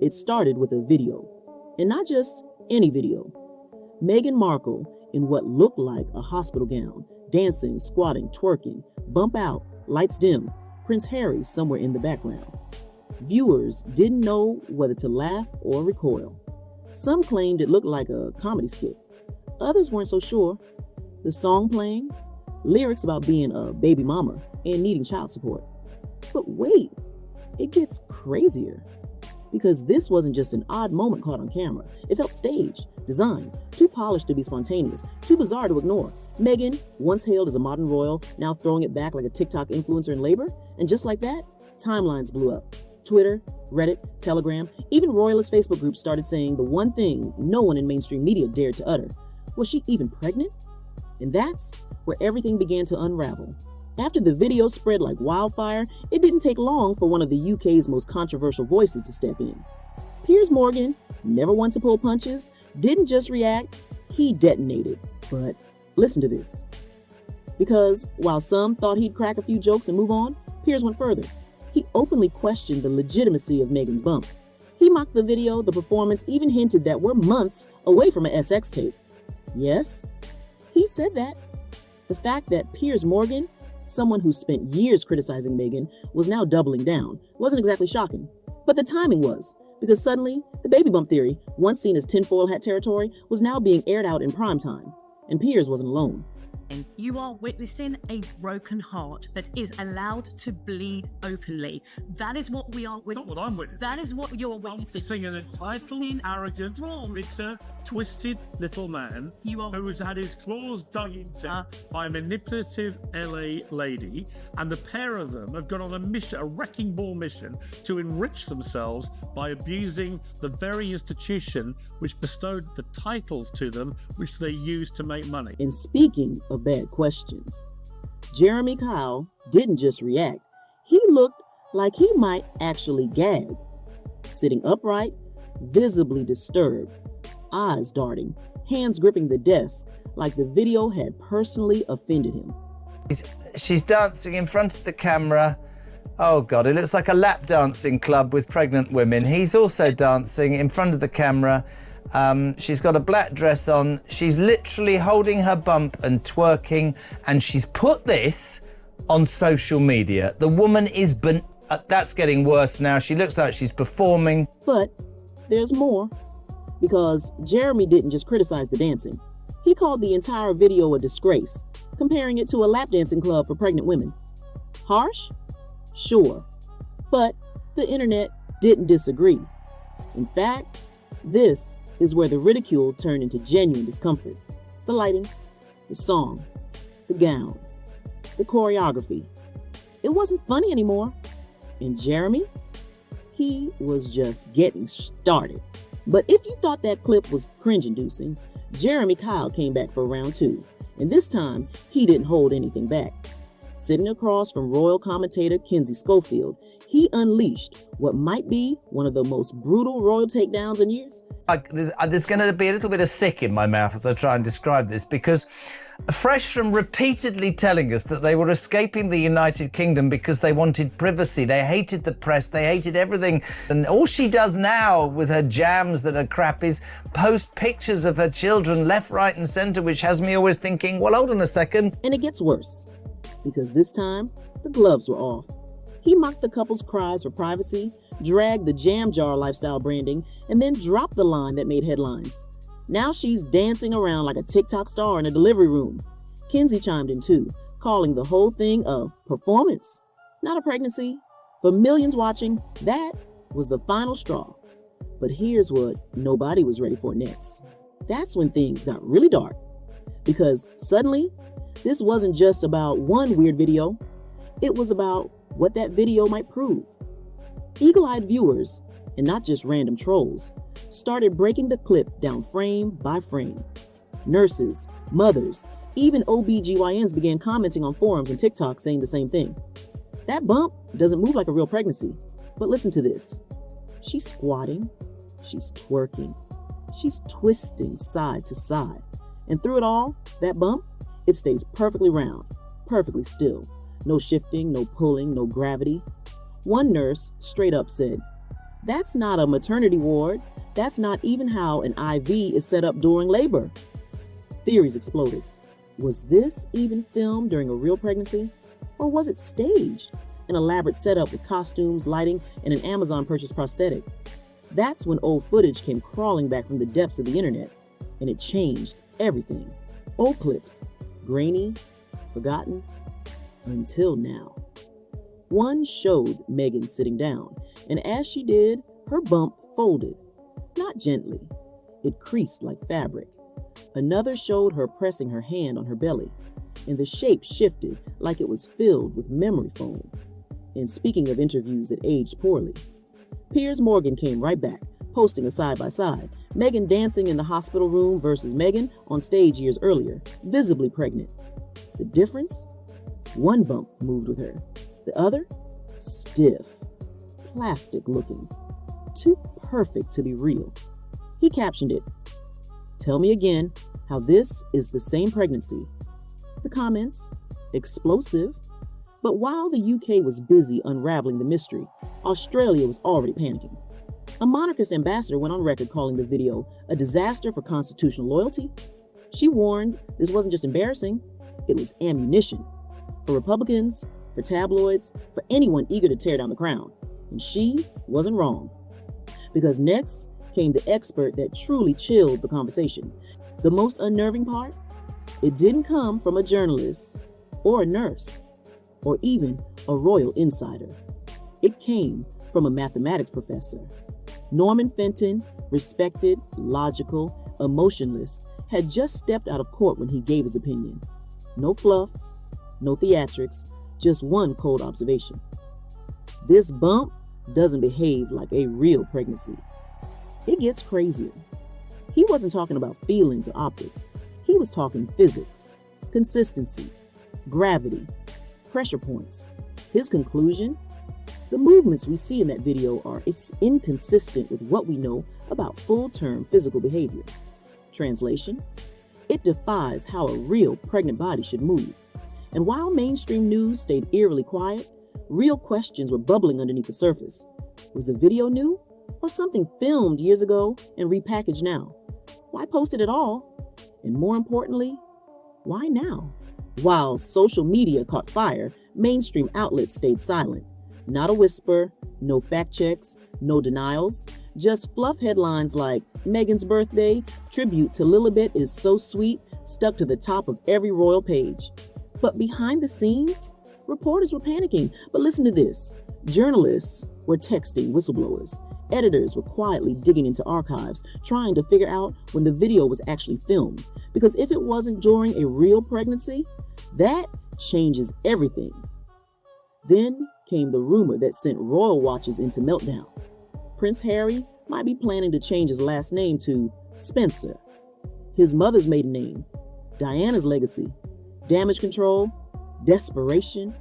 It started with a video, and not just any video. Meghan Markle in what looked like a hospital gown, dancing, squatting, twerking, bump out, lights dim, Prince Harry somewhere in the background. Viewers didn't know whether to laugh or recoil. Some claimed it looked like a comedy skit. Others weren't so sure. The song playing, lyrics about being a baby mama and needing child support. But wait, it gets crazier. Because this wasn't just an odd moment caught on camera. It felt staged, designed, too polished to be spontaneous, too bizarre to ignore. Meghan, once hailed as a modern royal, now throwing it back like a TikTok influencer in labor. And just like that, timelines blew up. Twitter, Reddit, Telegram, even royalist Facebook groups started saying the one thing no one in mainstream media dared to utter. Was she even pregnant? And that's where everything began to unravel. After the video spread like wildfire, it didn't take long for one of the UK's most controversial voices to step in. Piers Morgan, never one to pull punches, didn't just react, he detonated. But listen to this. Because while some thought he'd crack a few jokes and move on, Piers went further. He openly questioned the legitimacy of Meghan's bump. He mocked the video, the performance, even hinted that we're months away from an SX tape. Yes, he said that. The fact that Piers Morgan, someone who spent years criticizing Meghan, was now doubling down wasn't exactly shocking. But the timing was, because suddenly, the baby bump theory, once seen as tinfoil hat territory, was now being aired out in prime time. And Piers wasn't alone. You are witnessing a broken heart that is allowed to bleed openly. That is what we are witnessing. Not what I'm witnessing. That is what you're witnessing. Seeing an entitled, arrogant, bitter, twisted little man who has had his claws dug into by a manipulative LA lady, and the pair of them have gone on a mission, a wrecking ball mission, to enrich themselves by abusing the very institution which bestowed the titles to them, which they used to make money. And speaking of bad questions, Jeremy Kyle didn't just react. He looked like he might actually gag. Sitting upright, visibly disturbed, eyes darting, hands gripping the desk like the video had personally offended him. She's dancing in front of the camera. Oh God, it looks like a lap dancing club with pregnant women. He's also dancing in front of the camera. She's got a black dress on. She's literally holding her bump and twerking, and she's put this on social media. The woman is that's getting worse now. She looks like she's performing. But there's more, because Jeremy didn't just criticize the dancing. He called the entire video a disgrace, comparing it to a lap dancing club for pregnant women. Harsh? Sure. But the internet didn't disagree. In fact, this is where the ridicule turned into genuine discomfort. The lighting, the song, the gown, the choreography. It wasn't funny anymore. And Jeremy, he was just getting started. But if you thought that clip was cringe-inducing, Jeremy Kyle came back for round two. And this time, he didn't hold anything back. Sitting across from royal commentator Kinsey Schofield, he unleashed what might be one of the most brutal royal takedowns in years. There's going to be a little bit of sick in my mouth as I try and describe this, because fresh from repeatedly telling us that they were escaping the United Kingdom because they wanted privacy, they hated the press, they hated everything. And all she does now with her jams that are crap is post pictures of her children left, right and centre, which has me always thinking, well, hold on a second. And it gets worse, because this time, the gloves were off. He mocked the couple's cries for privacy, dragged the jam jar lifestyle branding, and then dropped the line that made headlines. Now she's dancing around like a TikTok star in a delivery room. Kinsey chimed in too, calling the whole thing a performance, not a pregnancy. For millions watching, that was the final straw. But here's what nobody was ready for next. That's when things got really dark. Because suddenly, this wasn't just about one weird video. It was about what that video might prove. Eagle-eyed viewers, and not just random trolls, started breaking the clip down frame by frame. Nurses, mothers, even OBGYNs began commenting on forums and TikTok saying the same thing. That bump doesn't move like a real pregnancy. But listen to this. She's squatting, she's twerking, she's twisting side to side. And through it all, that bump, it stays perfectly round, perfectly still. No shifting, no pulling, no gravity. One nurse straight up said, That's not a maternity ward. That's not even how an IV is set up during labor. Theories exploded. Was this even filmed during a real pregnancy? Or was it staged? An elaborate setup with costumes, lighting, and an Amazon-purchased prosthetic. That's when old footage came crawling back from the depths of the internet, and it changed everything. Old clips, grainy, forgotten, until now. One showed Meghan sitting down, and as she did, her bump folded. Not gently. It creased like fabric. Another showed her pressing her hand on her belly, and the shape shifted like it was filled with memory foam. And speaking of interviews that aged poorly, Piers Morgan came right back, posting a side-by-side. Meghan dancing in the hospital room versus Meghan on stage years earlier, visibly pregnant. The difference? One bump moved with her. The other? Stiff. Plastic looking. Too perfect to be real. He captioned it, "Tell me again how this is the same pregnancy." The comments? Explosive. But while the UK was busy unraveling the mystery, Australia was already panicking. A monarchist ambassador went on record calling the video a disaster for constitutional loyalty. She warned this wasn't just embarrassing, it was ammunition. For Republicans, for tabloids, for anyone eager to tear down the crown. And she wasn't wrong. Because next came the expert that truly chilled the conversation. The most unnerving part? It didn't come from a journalist or a nurse or even a royal insider. It came from a mathematics professor. Norman Fenton, respected, logical, emotionless, had just stepped out of court when he gave his opinion. No fluff, no theatrics, just one cold observation. This bump doesn't behave like a real pregnancy. It gets crazier. He wasn't talking about feelings or optics. He was talking physics, consistency, gravity, pressure points. His conclusion? The movements we see in that video are inconsistent with what we know about full-term physical behavior. Translation? It defies how a real pregnant body should move. And while mainstream news stayed eerily quiet, real questions were bubbling underneath the surface. Was the video new? Or something filmed years ago and repackaged now? Why post it at all? And more importantly, why now? While social media caught fire, mainstream outlets stayed silent. Not a whisper, no fact checks, no denials, just fluff headlines like Meghan's birthday, tribute to Lilibet is so sweet, stuck to the top of every royal page. But behind the scenes, reporters were panicking. But listen to this. Journalists were texting whistleblowers. Editors were quietly digging into archives, trying to figure out when the video was actually filmed. Because if it wasn't during a real pregnancy, that changes everything. Then came the rumor that sent royal watchers into meltdown. Prince Harry might be planning to change his last name to Spencer. His mother's maiden name, Diana's legacy, damage control, desperation,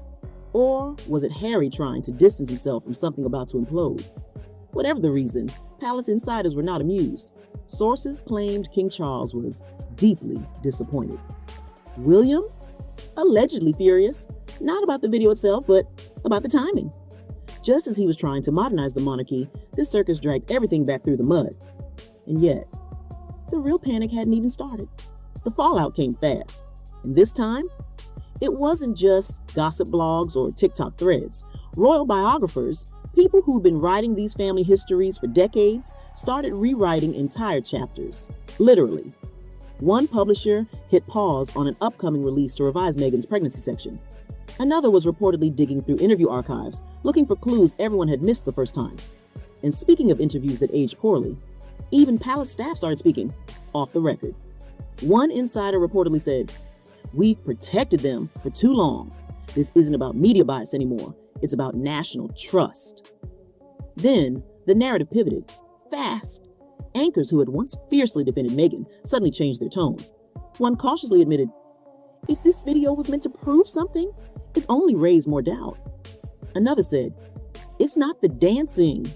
or was it Harry trying to distance himself from something about to implode? Whatever the reason, palace insiders were not amused. Sources claimed King Charles was deeply disappointed. William? Allegedly furious, not about the video itself, but about the timing. Just as he was trying to modernize the monarchy, this circus dragged everything back through the mud. And yet, the real panic hadn't even started. The fallout came fast. And this time, it wasn't just gossip blogs or TikTok threads. Royal biographers, people who'd been writing these family histories for decades, started rewriting entire chapters. Literally. One publisher hit pause on an upcoming release to revise Meghan's pregnancy section. Another was reportedly digging through interview archives, looking for clues everyone had missed the first time. And speaking of interviews that aged poorly, even palace staff started speaking, off the record. One insider reportedly said, "We've protected them for too long. This isn't about media bias anymore. It's about national trust." Then the narrative pivoted, fast. Anchors who had once fiercely defended Meghan suddenly changed their tone. One cautiously admitted, "If this video was meant to prove something, it's only raised more doubt." Another said, "It's not the dancing.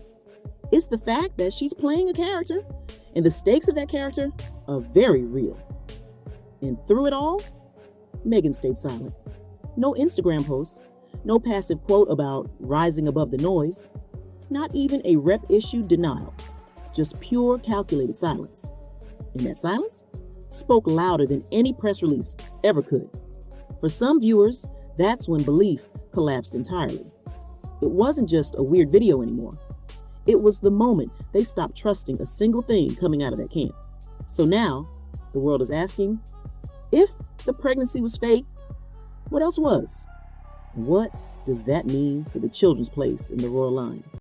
It's the fact that she's playing a character, and the stakes of that character are very real." And through it all, Meghan stayed silent. No Instagram posts, no passive quote about rising above the noise. Not even a rep-issued denial, just pure calculated silence. And that silence spoke louder than any press release ever could. For some viewers, that's when belief collapsed entirely. It wasn't just a weird video anymore. It was the moment they stopped trusting a single thing coming out of that camp. So now, the world is asking, if the pregnancy was fake, what else was? And what does that mean for the children's place in the royal line?